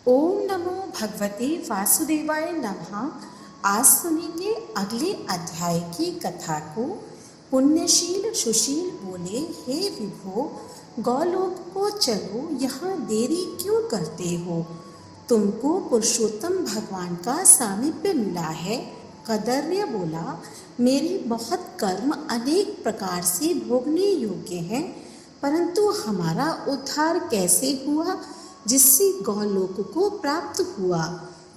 ओम नमो भगवते वासुदेवाय नमः। आज सुनेंगे अगले अध्याय की कथा को। पुण्यशील सुशील बोले, हे विभो, गौलोक को चलो, यहाँ देरी क्यों करते हो? तुमको पुरुषोत्तम भगवान का सामीप्य मिला है। कदर्य बोला, मेरे बहुत कर्म अनेक प्रकार से भोगने योग्य हैं, परंतु हमारा उद्धार कैसे हुआ जिससे गौलोक को प्राप्त हुआ?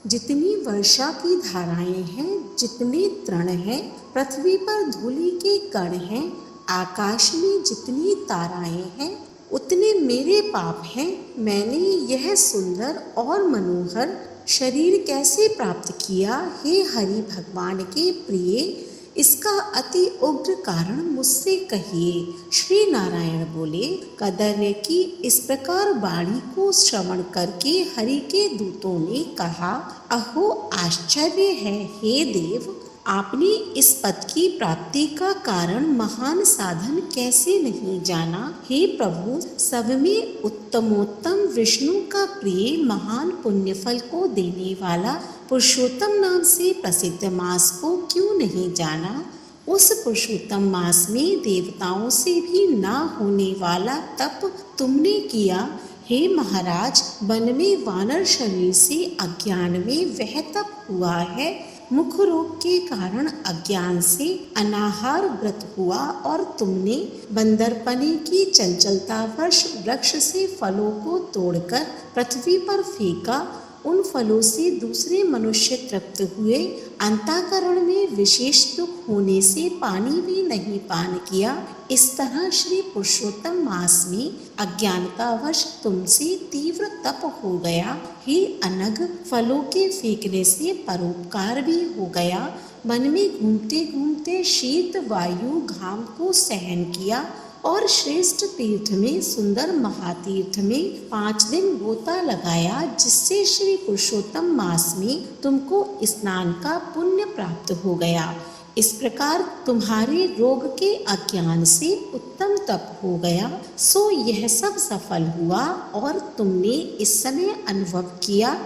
जितनी वर्षा की धाराएं हैं, जितने तृण हैं, पृथ्वी पर धूलि के कण हैं, आकाश में जितनी ताराएं हैं, उतने मेरे पाप हैं। मैंने यह सुंदर और मनोहर शरीर कैसे प्राप्त किया? हे हरि भगवान के प्रिय, इसका अति उग्र कारण मुझसे कहिए। श्री नारायण बोले, कदर्य की इस प्रकार वाणी को श्रवण करके हरि के दूतों ने कहा, अहो आश्चर्य है हे देव, आपने इस पद की प्राप्ति का कारण महान साधन कैसे नहीं जाना? हे प्रभु, सब में उत्तमोत्तम विष्णु का प्रिय महान पुण्य फल को देने वाला पुरुषोत्तम नाम से प्रसिद्ध मास को क्यों नहीं जाना? उस पुरुषोत्तम मास में देवताओं से भी ना होने वाला तप तुमने किया। हे महाराज, वन में वानर शरीर से अज्ञान में वह तप हुआ है। मुख रोग के कारण अज्ञान से अनाहार व्रत हुआ और तुमने बंदरपने की चंचलतावश वृक्ष से फलों को तोड़कर पृथ्वी पर फेंका। उन फलों से दूसरे मनुष्य तृप्त हुए। अंतःकरण में विशेष दुख होने से पानी भी नहीं पान किया। इस तरह श्री पुरुषोत्तम मास में अज्ञानतावश तुमसे तीव्र तप हो गया। हे अनग, फलों के फेंकने से परोपकार भी हो गया। वन में घूमते घूमते शीत वायु घाम को सहन किया और श्रेष्ठ तीर्थ में सुंदर महातीर्थ में 5 दिन गोता लगाया, जिससे श्री पुरुषोत्तम मास में तुमको स्नान का पुण्य प्राप्त हो गया। इस प्रकार तुम्हारे रोग के अज्ञान से उत्तम तप हो गया। सो यह सब सफल हुआ और तुमने इस समय अनुभव किया,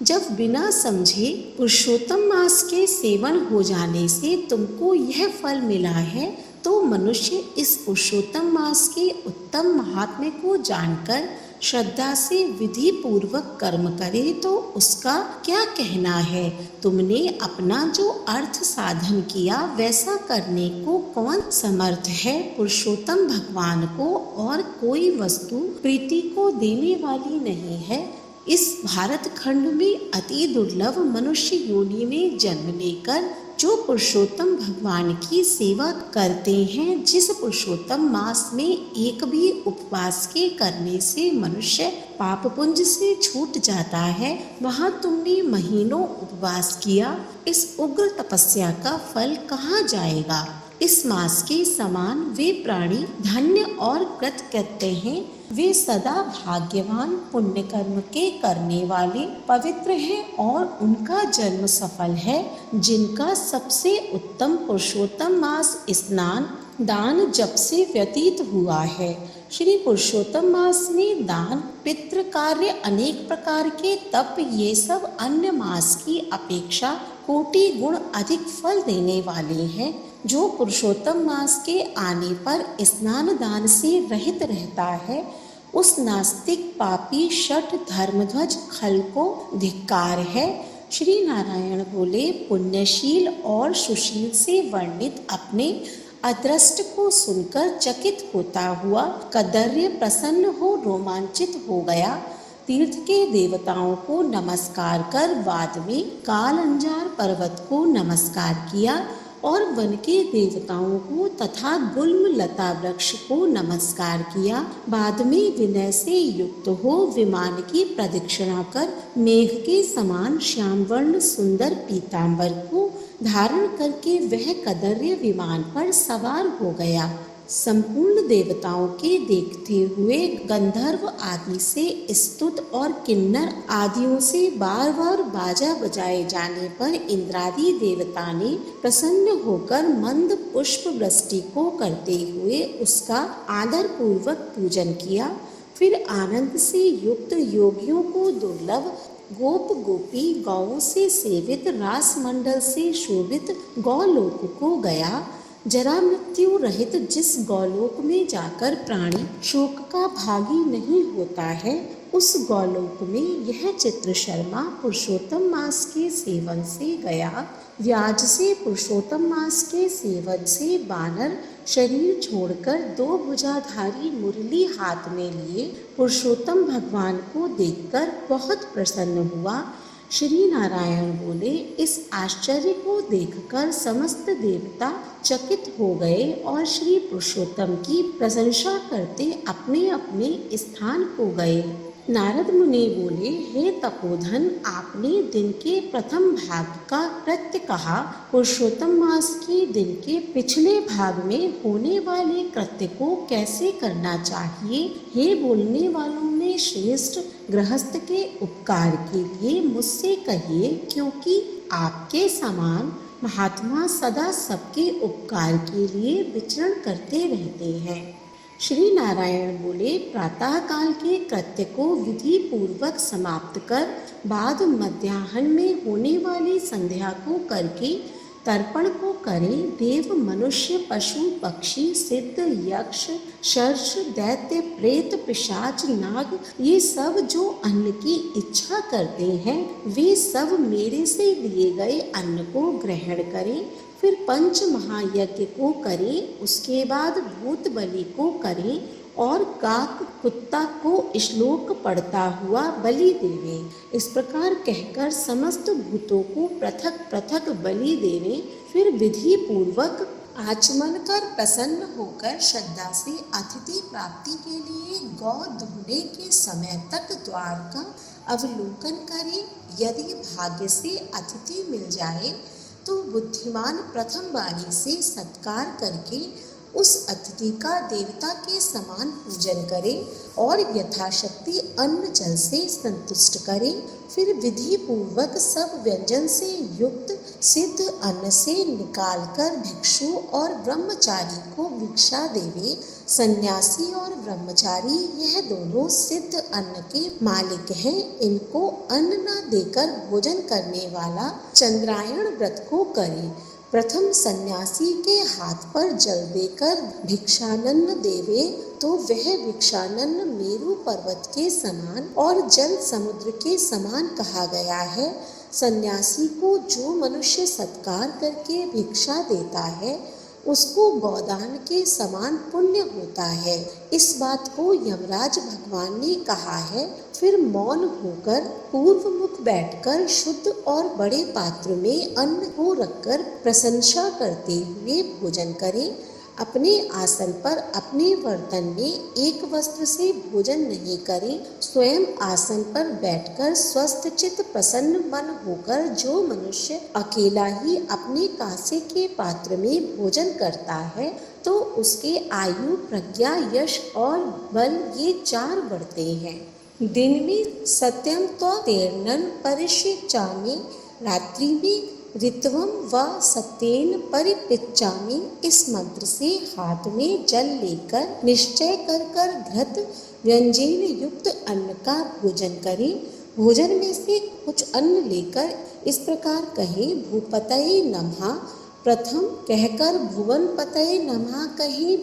जब बिना समझे पुरुषोत्तम मास के सेवन हो जाने से तुमको यह फल मिला है, तो मनुष्य इस पुरुषोत्तम मास के उत्तम महात्म्य को जानकर श्रद्धा से विधि पूर्वक कर्म करे तो उसका क्या कहना है? तुमने अपना जो अर्थ साधन किया वैसा करने को कौन समर्थ है? पुरुषोत्तम भगवान को और कोई वस्तु प्रीति को देने वाली नहीं है। इस भारत खंड में अति दुर्लभ मनुष्य योनि में जन्म लेकर जो पुरुषोत्तम भगवान की सेवा करते हैं, जिस पुरुषोत्तम मास में एक भी उपवास के करने से मनुष्य पाप पुंज से छूट जाता है, वहाँ तुमने महीनों उपवास किया। इस उग्र तपस्या का फल कहाँ जाएगा? इस मास के समान वे प्राणी धन्य और कृतकृत्य हैं। वे सदा भाग्यवान पुण्य कर्म के करने वाले पवित्र हैं और उनका जन्म सफल है, जिनका सबसे उत्तम पुरुषोत्तम मास स्नान दान जप से व्यतीत हुआ है। श्री पुरुषोत्तम मास में दान, पितृ कार्य, अनेक प्रकार के तप, ये सब अन्य मास की अपेक्षा कोटि गुण अधिक फल देने वाले हैं। जो पुरुषोत्तम मास के आने पर स्नान दान से रहित रहता है, उस नास्तिक पापी शठ धर्मध्वज खल को धिक्कार है। श्री नारायण बोले, पुण्यशील और सुशील से वर्णित अपने अदृष्ट को सुनकर चकित होता हुआ कदर्य प्रसन्न हो रोमांचित हो गया। तीर्थ के देवताओं को नमस्कार कर बाद में कालंजार पर्वत को नमस्कार किया और वन के देवताओं को तथा गुल्म लता वृक्ष को नमस्कार किया। बाद में विनय से युक्त हो विमान की प्रदक्षिणा कर मेघ के समान श्यामवर्ण सुंदर पीतांबर को धारण करके वह कदर्य विमान पर सवार हो गया। संपूर्ण देवताओं के देखते हुए गंधर्व आदि से स्तुत और किन्नर आदियों से बार बार बाजा बजाए जाने पर इंद्रादि देवता ने प्रसन्न होकर मंद पुष्प वृष्टि को करते हुए उसका आदर पूर्वक पूजन किया। फिर आनंद से युक्त योगियों को दुर्लभ गोप गोपी गौओं से सेवित रास मंडल से शोभित गौलोक को गया। जरा मृत्यु रहित जिस गौलोक में जाकर प्राणी शोक का भागी नहीं होता है, उस गौलोक में यह चित्र शर्मा पुरुषोत्तम मास के सेवन से गया। व्याज से पुरुषोत्तम मास के सेवन से बानर शरीर छोड़कर दो भुजाधारी मुरली हाथ में लिए पुरुषोत्तम भगवान को देखकर बहुत प्रसन्न हुआ। श्री नारायण बोले, इस आश्चर्य को देखकर समस्त देवता चकित हो गए और श्री पुरुषोत्तम की प्रशंसा करते अपने अपने स्थान को गए। नारद मुनि बोले, हे तपोधन, आपने दिन के प्रथम भाग का कृत्य कहा। पुरुषोत्तम मास के दिन के पिछले भाग में होने वाले कृत्य को कैसे करना चाहिए? हे बोलने वालों में श्रेष्ठ, गृहस्थ के उपकार के लिए मुझसे कहिए, क्योंकि आपके समान महात्मा सदा सबके उपकार के लिए विचरण करते रहते हैं। श्री नारायण बोले, प्रातः काल के कृत्य को विधि पूर्वक समाप्त कर बाद मध्याह्न में होने वाली संध्या को करके तर्पण को करें। देव, मनुष्य, पशु, पक्षी, सिद्ध, यक्ष, सर्ष, दैत्य, प्रेत, पिशाच, नाग, ये सब जो अन्न की इच्छा करते हैं, वे सब मेरे से दिए गए अन्न को ग्रहण करें। फिर पंच महायज्ञ को करें, उसके बाद भूत बलि को करें और काक कुत्ता को श्लोक पढ़ता हुआ बलि देवें। इस प्रकार कहकर समस्त भूतों को पृथक पृथक बलि देवें। फिर विधि पूर्वक आचमन कर प्रसन्न होकर श्रद्धा से अतिथि प्राप्ति के लिए गौ दुहने के समय तक द्वार का अवलोकन करें। यदि भाग्य से अतिथि मिल जाए तो बुद्धिमान प्रथम वाणी से सत्कार करके उस अतिथि का देवता के समान पूजन करें और यथाशक्ति अन्न जल से संतुष्ट करें। फिर विधि पूर्वक सब व्यंजन से युक्त सिद्ध अन्न से निकालकर भिक्षु और ब्रह्मचारी को भिक्षा देवे। सन्यासी और ब्रह्मचारी यह दोनों सिद्ध अन्न के मालिक हैं। इनको अन्न न देकर भोजन करने वाला चंद्रायण व्रत को करे। प्रथम सन्यासी के हाथ पर जल देकर भिक्षानन्न देवे तो वह भिक्षानन्न मेरु पर्वत के समान और जल समुद्र के समान कहा गया है। सन्यासी को जो मनुष्य सत्कार करके भिक्षा देता है उसको गोदान के समान पुण्य होता है। इस बात को यमराज भगवान ने कहा है। फिर मौन होकर पूर्व मुख बैठकर शुद्ध और बड़े पात्र में अन्न को रखकर प्रशंसा करते हुए भोजन करें। अपने आसन पर अपने बर्तन में एक वस्त्र से भोजन नहीं करें। स्वयं आसन पर बैठकर स्वस्थ चित्त प्रसन्न मन होकर जो मनुष्य अकेला ही अपने कांसे के पात्र में भोजन करता है तो उसके आयु, प्रज्ञा, यश और बल ये 4 बढ़ते हैं। दिन में सत्यम त्वतीर्णं परिशिच्यामि, रात्रि में ऋत्वम व सत्येन परिपृच्छामि। इस मंत्र से हाथ में जल लेकर निश्चय कर कर घृत व्यंजन युक्त अन्न का भोजन करें। भोजन में से कुछ अन्न लेकर इस प्रकार कहें, भूपतये नमः। प्रथम कहकर भुवन पतये नमः कहें,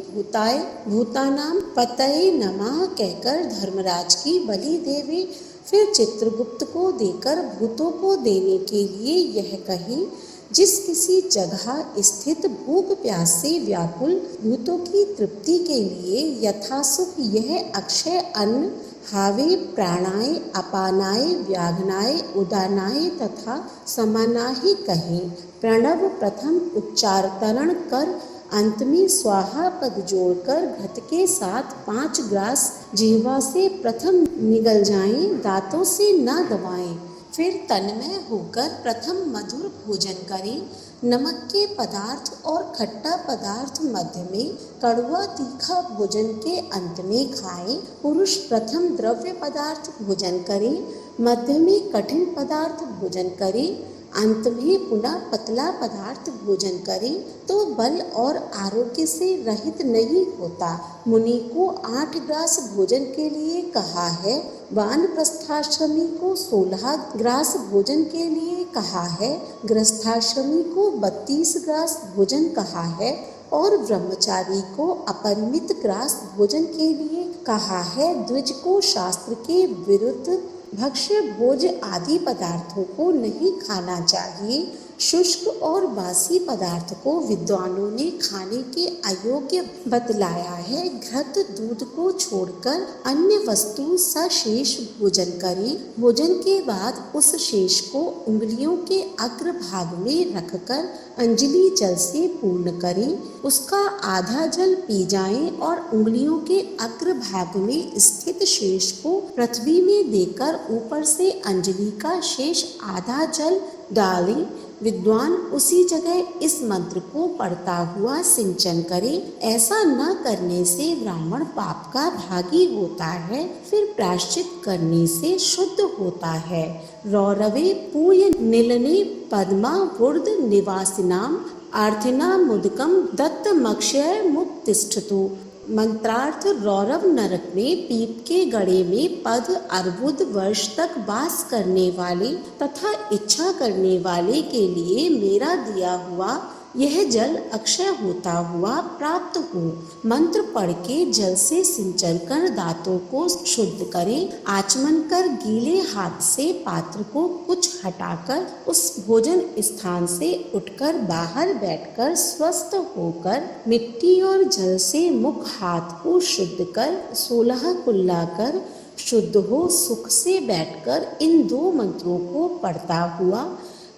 भूतानां पतये नमः कहकर धर्मराज की बलि देवे। फिर चित्रगुप्त को देकर भूतों को देने के लिए यह कहें, जिस किसी जगह स्थित भूख प्यास से व्याकुल भूतों की तृप्ति के लिए यथासुख यह अक्षय अन्न हावे प्राणाय, अपानाय, व्याघ्नाय, उदानाय तथा समानाहि कहें। प्रणव प्रथम उच्चारण कर अंत में स्वाहा पद जोड़कर घृत के साथ 5 ग्रास जीवा से प्रथम निगल जाएं, दांतों से न दबाएं। फिर तन्मय होकर प्रथम मधुर भोजन करें। नमक के पदार्थ और खट्टा पदार्थ मध्य में, कड़वा तीखा भोजन के अंत में खाएं। पुरुष प्रथम द्रव्य पदार्थ भोजन करें, मध्य में कठिन पदार्थ भोजन करें, अंत में पुनः पतला पदार्थ भोजन करे तो बल और आरोग्य से रहित नहीं होता। मुनि को 8 ग्रास भोजन के लिए कहा है, वानप्रस्थाश्रमी को 16 ग्रास भोजन के लिए कहा है, गृहस्थाश्रमी को 32 ग्रास भोजन कहा है और ब्रह्मचारी को अपरिमित ग्रास भोजन के लिए कहा है। द्विज को शास्त्र के विरुद्ध भक्ष्य भोज आदि पदार्थों को नहीं खाना चाहिए। शुष्क और बासी पदार्थ को विद्वानों ने खाने के अयोग्य बतलाया है। घृत दूध को छोड़कर अन्य वस्तु सशेष भोजन करें। भोजन के बाद उस शेष को उंगलियों के अग्र भाग में रखकर अंजलि जल से पूर्ण करें। उसका आधा जल पी जाएं और उंगलियों के अग्र भाग में स्थित शेष को पृथ्वी में देकर ऊपर से अंजलि का शेष आधा जल डालें। विद्वान उसी जगह इस मंत्र को पढ़ता हुआ सिंचन करे। ऐसा न करने से ब्राह्मण पाप का भागी होता है, फिर प्रायश्चित करने से शुद्ध होता है। रौरवे पूय नीलने पद्मा वुर्द निवासिनाम आर्थिना मुदकम दत्तमक्षय मुक्तिष्ठतु। मंत्रार्थ रौरव नरक में पीप के गड़े में पद अर्बुद वर्ष तक वास करने वाले तथा इच्छा करने वाले के लिए मेरा दिया हुआ यह जल अक्षय होता हुआ प्राप्त हो। मंत्र पढ़ के जल से सिंचन कर दांतों को शुद्ध करें। आचमन कर गीले हाथ से पात्र को कुछ हटाकर उस भोजन स्थान से उठकर बाहर बैठकर स्वस्थ होकर मिट्टी और जल से मुख हाथ को शुद्ध कर 16 कुल्ला कर शुद्ध हो सुख से बैठकर इन 2 मंत्रों को पढ़ता हुआ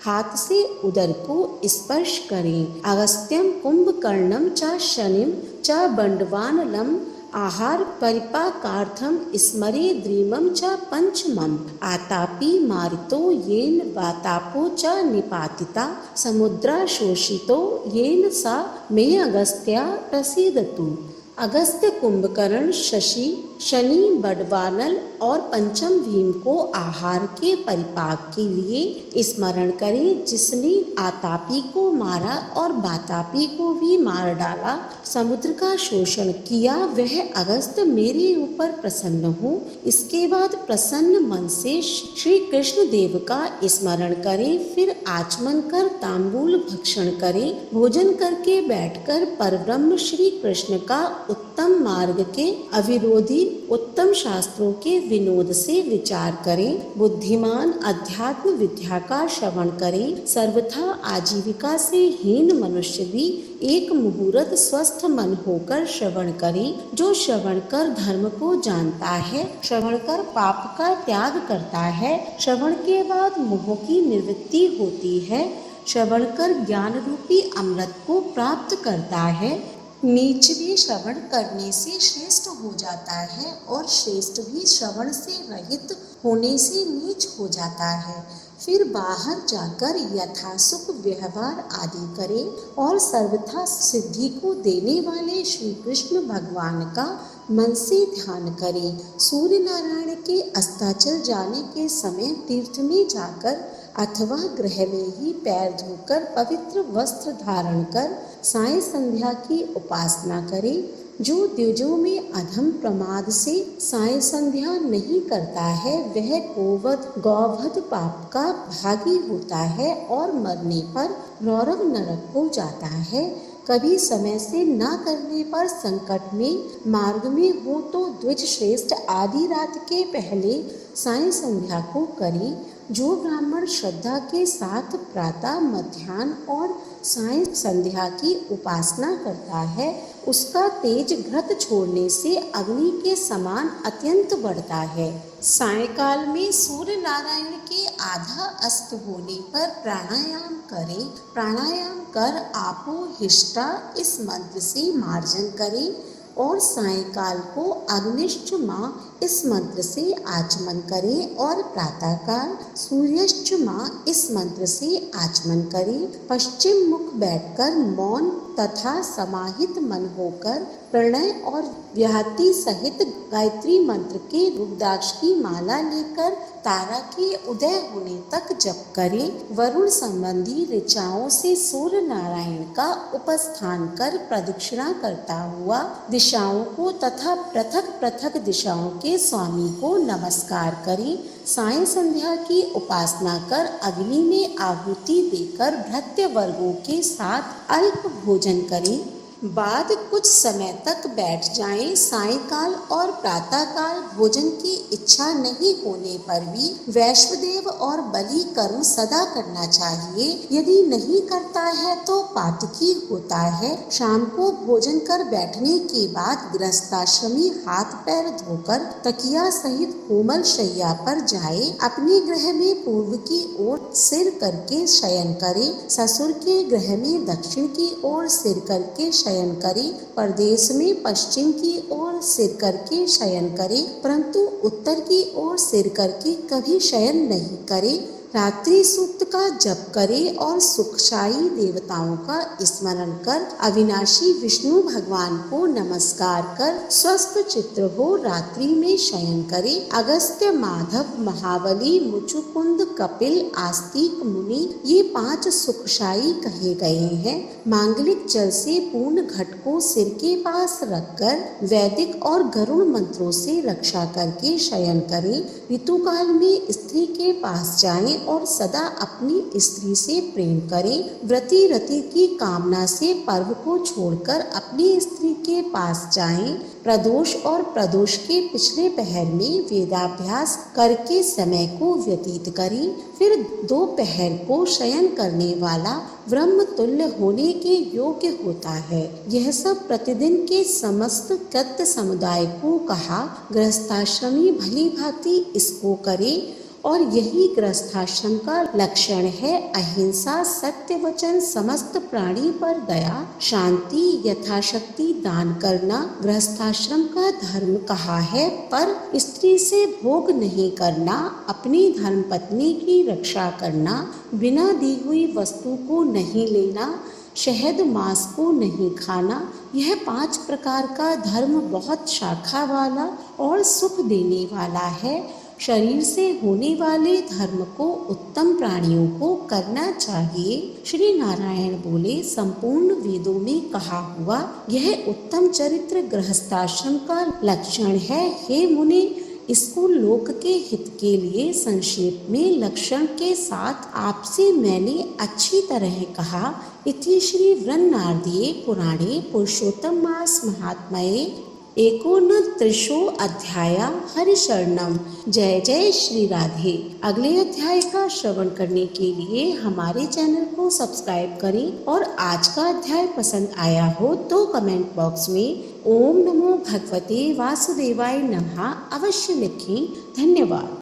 हाथ से उदर को स्पर्श करें। अगस्त्यम कुंभकर्णम च शनिम च बंडवानलम आहार परिपाकार्थम स्मरे द्रीमम च पंचमम। आतापि मारितो येन वातापो च निपातिता समुद्रा शोषितो येन सा मे अगस्त्या प्रसीदतु। अगस्त्य कुंभकर्ण शशि शनि बड़वानल और पंचम भीम को आहार के परिपाक के लिए स्मरण करें। जिसने आतापी को मारा और बातापी को भी मार डाला, समुद्र का शोषण किया, वह अगस्त्य मेरे ऊपर प्रसन्न हो। इसके बाद प्रसन्न मन से श्री कृष्ण देव का स्मरण करें। फिर आचमन कर तांबूल भक्षण करें। भोजन करके बैठकर परब्रह्म श्री कृष्ण का उत्तम मार्ग के अविरोधी उत्तम शास्त्रों के विनोद से विचार करें। बुद्धिमान अध्यात्म विद्या का श्रवण करें। सर्वथा आजीविका से हीन मनुष्य भी एक मुहूर्त स्वस्थ मन होकर श्रवण करें। जो श्रवण कर धर्म को जानता है, श्रवण कर पाप का त्याग करता है, श्रवण के बाद मोह की निवृत्ति होती है, श्रवण कर ज्ञान रूपी अमृत को प्राप्त करता है। नीच भी श्रवण करने से श्रेष्ठ हो जाता है और श्रेष्ठ भी श्रवण से रहित होने से नीच हो जाता है। फिर बाहर जाकर यथासुख व्यवहार आदि करें और सर्वथा सिद्धि को देने वाले श्री कृष्ण भगवान का मन से ध्यान करें। सूर्य नारायण के अस्ताचल जाने के समय तीर्थ में जाकर अथवा गृह में ही पैर धोकर पवित्र वस्त्र धारण कर साय संध्या की उपासना करें। जो द्विजों में अधम प्रमाद से साय संध्या नहीं करता है, वह गोवध गौवध पाप का भागी होता है और मरने पर रौरव नरक को जाता है। कभी समय से न करने पर संकट में मार्ग में हो तो द्विज श्रेष्ठ आधी रात के पहले साय संध्या को करें। जो ब्राह्मण श्रद्धा के साथ प्रातः मध्याह्न और साय संध्या की उपासना करता है, उसका तेज घृत छोड़ने से अग्नि के समान अत्यंत बढ़ता है। सायकाल में सूर्य नारायण के आधा अस्त होने पर प्राणायाम करें। प्राणायाम कर आपो हिष्टा इस मंत्र से मार्जन करें और सायंकाल को अग्निष्ठमा इस मंत्र से आचमन करें और प्रातःकाल सूर्यष्ठमा इस मंत्र से आचमन करें। पश्चिम मुख बैठकर मौन तथा समाहित मन होकर प्रणय और व्याहति सहित गायत्री मंत्र के रुद्राक्ष की माला लेकर तारा के उदय होने तक जप करें। वरुण संबंधी ऋचाओं से सूर्य नारायण का उपस्थान कर प्रदक्षिणा करता हुआ दिशाओं को तथा पृथक पृथक दिशाओं के स्वामी को नमस्कार करें। सायं संध्या की उपासना कर अग्नि में आहुति देकर भृत्य वर्गों के साथ अल्प भोजन करें। बाद कुछ समय तक बैठ जाएं। सायंकाल और प्रातःकाल भोजन की इच्छा नहीं होने पर भी वैश्वदेव और बलि कर्म सदा करना चाहिए। यदि नहीं करता है तो पातकी होता है। शाम को भोजन कर बैठने के बाद गृहस्थाश्रमी हाथ पैर धोकर तकिया सहित कोमल शैया पर जाए। अपने गृह में पूर्व की ओर सिर करके शयन करे। ससुर के गृह में दक्षिण की ओर सिर करके शयन करे। परदेश में पश्चिम की ओर सिर करके शयन करे, परंतु उत्तर की ओर सिर करके कभी शयन नहीं करे। रात्रि सूक्त का जप करे और सुखशायी देवताओं का स्मरण कर अविनाशी विष्णु भगवान को नमस्कार कर स्वस्थ चित्र हो रात्रि में शयन करे। अगस्त्य, माधव, महाबली, मुचुकुंद, कपिल, आस्तिक मुनि ये 5 सुखशायी कहे गए हैं। मांगलिक जल से पूर्ण घट को सिर के पास रखकर वैदिक और गरुड़ मंत्रों से रक्षा करके शयन करें। ऋतुकाल में स्त्री के पास जाएं और सदा अपनी स्त्री से प्रेम करें। व्रती रति की कामना से पर्व को छोड़कर अपनी स्त्री के पास जाएं। प्रदोष और प्रदोष के पिछले पहर में वेदाभ्यास करके समय को व्यतीत करें। फिर दोपहर को शयन करने वाला ब्रह्म तुल्य होने के योग्य होता है। यह सब प्रतिदिन के समस्त कृत्य समुदाय को कहा। गृहस्थाश्रमी भली भांति इसको करे और यही गृहस्थाश्रम का लक्षण है। अहिंसा, सत्य वचन, समस्त प्राणी पर दया, शांति, यथाशक्ति दान करना गृहस्थाश्रम का धर्म कहा है। पर स्त्री से भोग नहीं करना, अपनी धर्मपत्नी की रक्षा करना, बिना दी हुई वस्तु को नहीं लेना, शहद मांस को नहीं खाना, यह 5 प्रकार का धर्म बहुत शाखा वाला और सुख देने वाला है। शरीर से होने वाले धर्म को उत्तम प्राणियों को करना चाहिए। श्री नारायण बोले, संपूर्ण वेदों में कहा हुआ यह उत्तम चरित्र गृहस्थाश्रम का लक्षण है। हे मुनि, इसको लोक के हित के लिए संक्षेप में लक्षण के साथ आपसे मैंने अच्छी तरह कहा। इति श्री वृन्नारदीये पुराणे पुरुषोत्तम मास महात्म्ये 39 अध्याय हरिशरणम। जय जय श्री राधे। अगले अध्याय का श्रवण करने के लिए हमारे चैनल को सब्सक्राइब करें और आज का अध्याय पसंद आया हो तो कमेंट बॉक्स में ओम नमो भगवते वासुदेवाय नमः अवश्य लिखें। धन्यवाद।